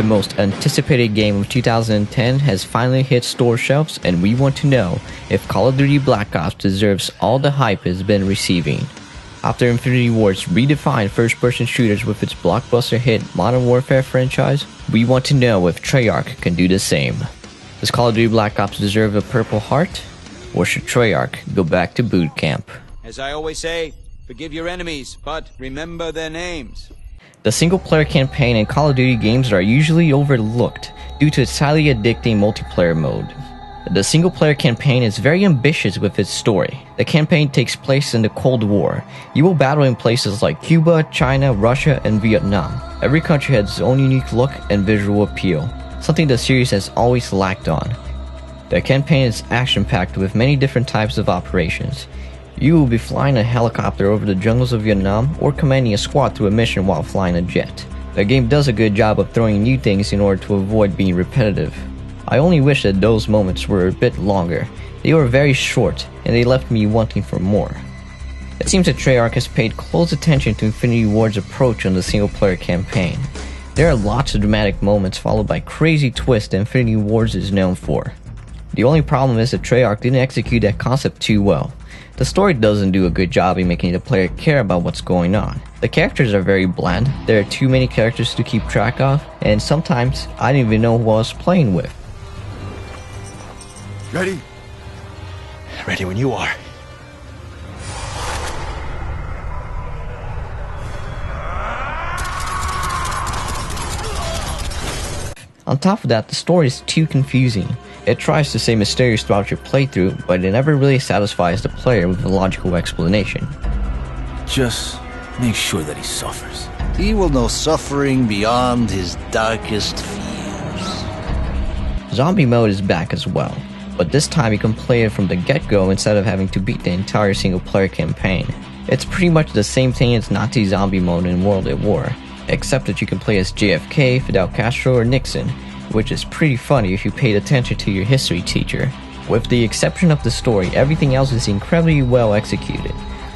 The most anticipated game of 2010 has finally hit store shelves, and we want to know if Call of Duty Black Ops deserves all the hype it's been receiving. After Infinity Ward's redefined first-person shooters with its blockbuster hit Modern Warfare franchise, we want to know if Treyarch can do the same. Does Call of Duty Black Ops deserve a Purple Heart? Or should Treyarch go back to boot camp? As I always say, forgive your enemies, but remember their names. The single-player campaign in Call of Duty games are usually overlooked due to its highly addicting multiplayer mode. The single-player campaign is very ambitious with its story. The campaign takes place in the Cold War. You will battle in places like Cuba, China, Russia, and Vietnam. Every country has its own unique look and visual appeal, something the series has always lacked on. The campaign is action-packed with many different types of operations. You will be flying a helicopter over the jungles of Vietnam or commanding a squad through a mission while flying a jet. The game does a good job of throwing new things in order to avoid being repetitive. I only wish that those moments were a bit longer. They were very short, and they left me wanting for more. It seems that Treyarch has paid close attention to Infinity Ward's approach on the single-player campaign. There are lots of dramatic moments followed by crazy twists that Infinity Ward is known for. The only problem is that Treyarch didn't execute that concept too well. The story doesn't do a good job in making the player care about what's going on. The characters are very bland, there are too many characters to keep track of, and sometimes I didn't even know who I was playing with. Ready? Ready when you are. On top of that, the story is too confusing. It tries to stay mysterious throughout your playthrough, but it never really satisfies the player with a logical explanation. Just make sure that he suffers. He will know suffering beyond his darkest fears. Zombie mode is back as well, but this time you can play it from the get-go instead of having to beat the entire single-player campaign. It's pretty much the same thing as Nazi zombie mode in World at War, except that you can play as JFK, Fidel Castro, or Nixon, which is pretty funny if you paid attention to your history teacher. With the exception of the story, everything else is incredibly well executed.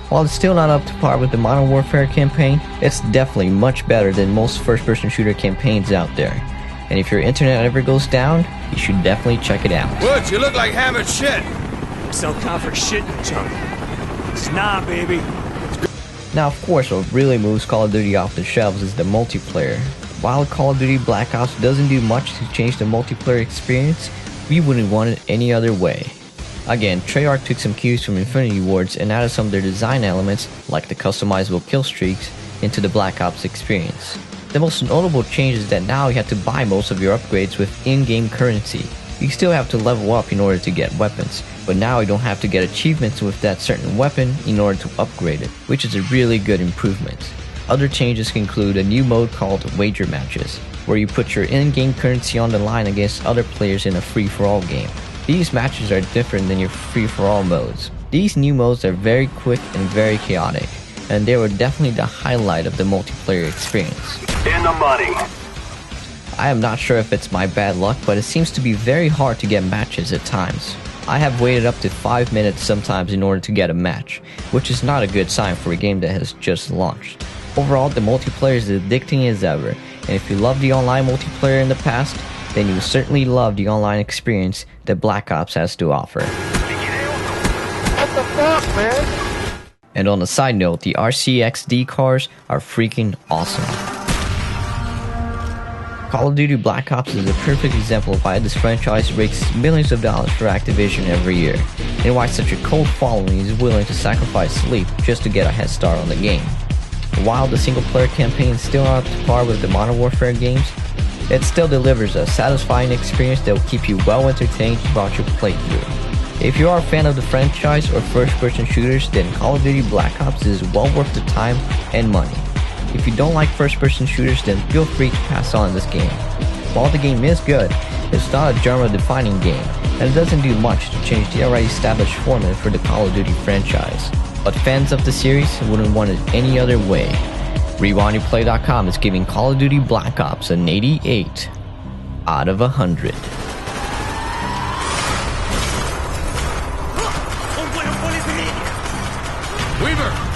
While it's still not up to par with the Modern Warfare campaign, it's definitely much better than most first-person shooter campaigns out there. And if your internet ever goes down, you should definitely check it out. Woods, you look like hammered shit. Self-confident shit, you chunk. It's not, baby. Now, of course, what really moves Call of Duty off the shelves is the multiplayer. While Call of Duty Black Ops doesn't do much to change the multiplayer experience, we wouldn't want it any other way. Again, Treyarch took some cues from Infinity Ward and added some of their design elements, like the customizable kill streaks, into the Black Ops experience. The most notable change is that now you have to buy most of your upgrades with in-game currency. You still have to level up in order to get weapons, but now you don't have to get achievements with that certain weapon in order to upgrade it, which is a really good improvement. Other changes include a new mode called Wager Matches, where you put your in-game currency on the line against other players in a free-for-all game. These matches are different than your free-for-all modes. These new modes are very quick and very chaotic, and they were definitely the highlight of the multiplayer experience. In the money. I am not sure if it's my bad luck, but it seems to be very hard to get matches at times. I have waited up to 5 minutes sometimes in order to get a match, which is not a good sign for a game that has just launched. Overall, the multiplayer is addicting as ever, and if you loved the online multiplayer in the past, then you will certainly love the online experience that Black Ops has to offer. What the fuck, man? And on a side note, the RCXD cars are freaking awesome. Call of Duty Black Ops is a perfect example of why this franchise rakes millions of dollars for Activision every year, and why such a cult following is willing to sacrifice sleep just to get a head start on the game. While the single-player campaign is still not up to par with the Modern Warfare games, it still delivers a satisfying experience that will keep you well entertained throughout your playthrough. If you are a fan of the franchise or first-person shooters, then Call of Duty Black Ops is well worth the time and money. If you don't like first-person shooters, then feel free to pass on this game. While the game is good, it's not a genre-defining game, and it doesn't do much to change the already established format for the Call of Duty franchise. But fans of the series wouldn't want it any other way. RewindReplay.com is giving Call of Duty Black Ops an 88 out of 100. Weaver!